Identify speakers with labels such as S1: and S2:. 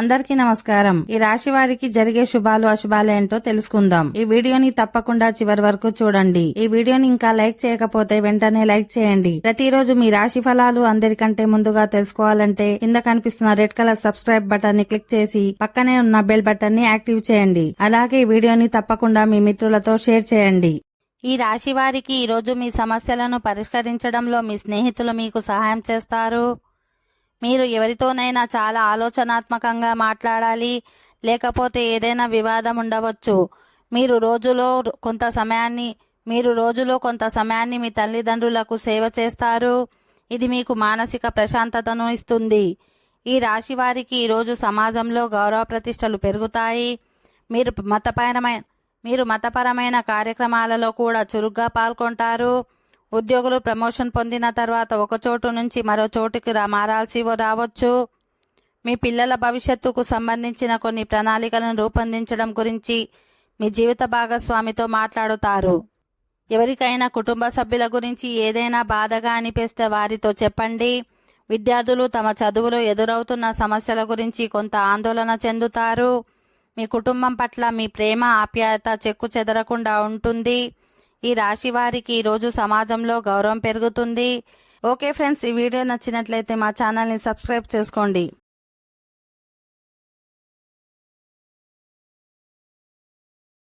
S1: అందరికీ నమస్కారం. ఈ రాశి వారికి జరిగే శుభాలు అశుభాలు ఏంటో తెలుసుకుందాం. ఈ వీడియోని తప్పకుండా చివరి వరకు చూడండి. ఈ వీడియోని ఇంకా లైక్ చేయకపోతే వెంటనే లైక్ చేయండి. ప్రతిరోజు మీ రాశి ఫలాలు అందరికంటే ముందుగా తెలుసుకోవాలంటే కింద కనిపిస్తున్న రెడ్ కలర్ సబ్స్క్రైబ్ బటన్ ని క్లిక్ చేసి పక్కనే ఉన్న బెల్ బటన్ ని యాక్టివ్ చేయండి. అలాగే ఈ వీడియోని తప్పకుండా మీ మిత్రులతో షేర్ చేయండి. ఈ రాశి వారికి ఈ రోజు మీ సమస్యలను పరిష్కరించడంలో మీ స్నేహితులు మీకు సహాయం చేస్తారు. మీరు ఎవరితోనైనా చాలా ఆలోచనాత్మకంగా మాట్లాడాలి, లేకపోతే ఏదైనా వివాదం ఉండవచ్చు. మీరు రోజులో కొంత సమయాన్ని మీ తల్లిదండ్రులకు సేవ చేస్తారు. ఇది మీకు మానసిక ప్రశాంతతను ఇస్తుంది. ఈ రాశి వారికి ఈరోజు సమాజంలో గౌరవ ప్రతిష్టలు పెరుగుతాయి. మీరు మతపరమైన కార్యక్రమాలలో కూడా చురుగ్గా పాల్గొంటారు. ఉద్యోగులు ప్రమోషన్ పొందిన తర్వాత ఒక చోటు నుంచి మరో చోటుకి మారాల్సి రావచ్చు. మీ పిల్లల భవిష్యత్తుకు సంబంధించిన కొన్ని ప్రణాళికలను రూపొందించడం గురించి మీ జీవిత భాగస్వామితో మాట్లాడుతారు. ఎవరికైనా కుటుంబ సభ్యుల గురించి ఏదైనా బాధగా అనిపిస్తే వారితో చెప్పండి. విద్యార్థులు తమ చదువులో ఎదురవుతున్న సమస్యల గురించి కొంత ఆందోళన చెందుతారు. మీ కుటుంబం పట్ల మీ ప్రేమ ఆప్యాయత చెక్కు చెదరకుండా ఉంటుంది. ఈ రాశి వారికి ఈరోజు సమాజంలో గౌరవం పెరుగుతుంది. ఓకే ఫ్రెండ్స్, ఈ వీడియో నచ్చినట్లయితే మా ఛానల్ని సబ్స్క్రైబ్ చేసుకోండి.